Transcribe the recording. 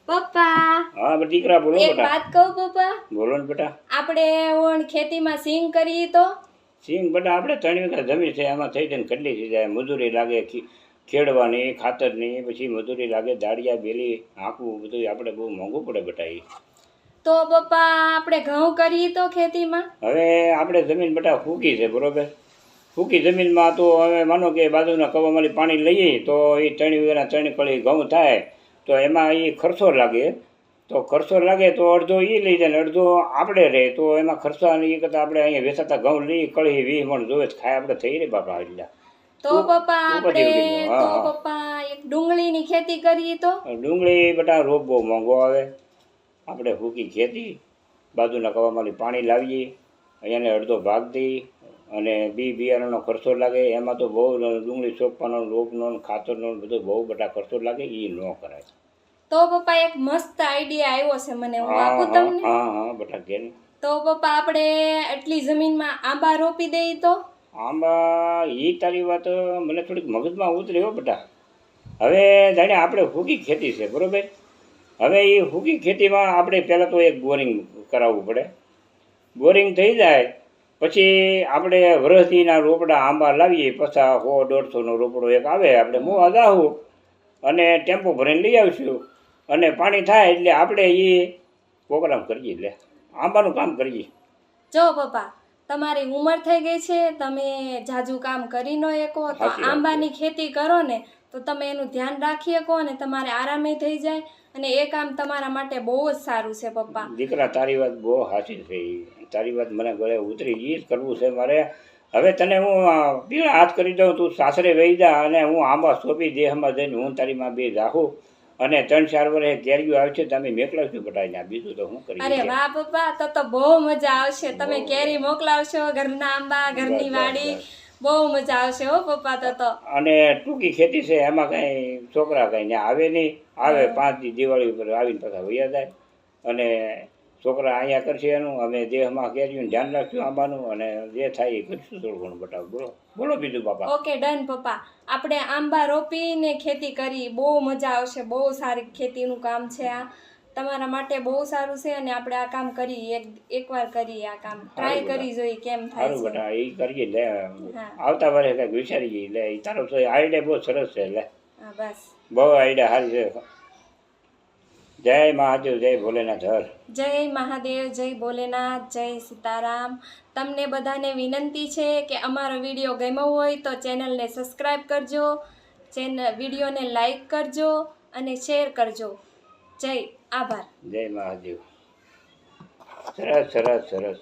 પપ્પા હા દીકરા બોલો એક બેટા. વાત કહું પપ્પા, બોલો ને બેટા. આપણે ઓણ ખેતીમાં સિંગ કરીએ તો સિંગ બેટા આપણે 3 વીઘા જમીન છે, એમાં થઈ જાય કેટલી થઈ જાય મજૂરી લાગે, ખેડવાની, ખાતરની, પછી મજૂરી લાગે, દાળિયા બેલી હાંકવું બધું આપણે બહુ મોંઘું પડે બેટા. તો પપ્પા આપણે ઘઉં કરીએ તો ખેતીમાં? હવે આપણે જમીન બેટા ફૂકી છે બરોબર. ફૂકી જમીનમાં તો હવે માનો કે બાજુના કવામાંથી પાણી લઈએ તો એ 3 વીઘાના 3 કળી ઘઉં થાય તો એમાં એ ખર્ચો લાગે. તો ખર્ચો લાગે તો અડધો એ લઈ જાય ને અડધો આપણે રહે, તો એમાં ખર્ચા એ કરતાં આપણે અહીંયા વેચાતા ઘઉં લઈ કળી 20 મણ જોવે ખાય આપણે થઈ રહે બાપા. એટલા તો પપ્પા એક ડુંગળીની ખેતી કરીએ તો? ડુંગળી બેટા રોપ બહુ મોંઘો આવે. આપણે ફૂકી ખેતી બાજુના કવામાંથી પાણી લાવીએ, અહીંયાને અડધો ભાગ દઈએ અને બિયારણનો ખર્ચો લાગે. એમાં તો બહુ ડુંગળી સોંપવાનો, રોપનો, ખાતરનો બધો બહુ બધા ખર્ચો લાગે, એ ન કરાય. તો પપ્પા એક મસ્ત આઈડિયા આવ્યો છે મને, હું આપું તમને? હા બેટા કે. તો પપ્પા આપણે એટલી જમીનમાં આંબા રોપી દઈએ તો? આંબા એ તારી વાત મને થોડીક મગજમાં ઉતરી હો બેટા. હવે જાણે આપણે ફૂકી ખેતી છે બરોબર. હવે એ ફૂકી ખેતીમાં આપણે પહેલાં તો એક બોરિંગ કરાવવું પડે. બોરિંગ થઈ જાય પછી આપણે વરસીના રોપડા આંબા લાવીએ, પછી 100-150નો રોપડો એક આવે, આપણે મોવા જાવું અને ટેમ્પો ભરીને લઈ આવીશું અને પાણી થાય એટલે આપણે એ પ્રોગ્રામ કરીએ, એટલે આંબાનું કામ કરીએ. જો પપ્પા તમારી ઉંમર થઈ ગઈ છે, તમે જાજુ કામ કરી ન શકો, તો આંબાની ખેતી કરો ને તો તમે એનું ધ્યાન રાખી શકો અને તમારે આરામે થઈ જાય અને એ કામ તમારા માટે બહુ જ સારું છે પપ્પા. દીકરા તારી વાત બહુ સાચી છે, તારી વાત મને ગળે ઉતરી. એ જ કરવું છે મારે. હવે તને હું પીળા હાથ કરી દઉં, તું સાસરે વહી જા અને હું આંબા સોંપી દેહમાં જઈને હું તારી માં બે રાખું અને 3-4 વર્ષે કેરીઓ આવે છે તમે મોકલાવશું બટાઈને. બીજું તો હું કરી. અરે વાહ પપ્પા, તો બહુ મજા આવશે. તમે કેરી મોકલાવશો, ઘરના આંબા, ઘરની વાડી, બહુ મજા આવશે હો પપ્પા. તો અને ટૂંકી ખેતી છે, એમાં કઈ છોકરા કઈ આવે નહીં. આવે 5 દી દિવાળી ઉપર આવીને પાછા વૈયા જાય અને છોકરા અહીંયા કરશે એનું. અમે દેહમાં કેરીનું ધ્યાન રાખશું આંબાનું અને જે થાય એ કરીશું થોડું ઘણું બતાવ. બોલો બીજું બાપા. ઓકે ડન પપ્પા. આપણે આંબા રોપીને ખેતી કરી, બહુ મજા આવશે. બહુ સારી ખેતીનું કામ છે આ, તમારા માટે બહુ સારું છે અને આપણે આ કામ કરીએ, એકવાર કરીએ આ કામ, ટ્રાય કરી જોઈએ કેમ થાય છે. બેટા એ કરીએ લે. આવતા વર્ષે કંઈક વિચારીએ. લે એ તારો તો આઈડિયા બહુ સરસ છે. લે હા બસ બહુ આઈડિયા સારી છે. જય મહાદેવ, જય ભોલેનાથ. હર જય મહાદેવ, જય ભોલેનાથ, જય સીતારામ. તમને બધાને વિનંતી છે કે અમારો વિડીયો ગમ્યો હોય તો ચેનલને સબસ્ક્રાઈબ કરજો, વિડીયોને લાઈક કરજો અને શેર કરજો. જય આભાર. જય મહાદેવ. સરસ સરસ સરસ.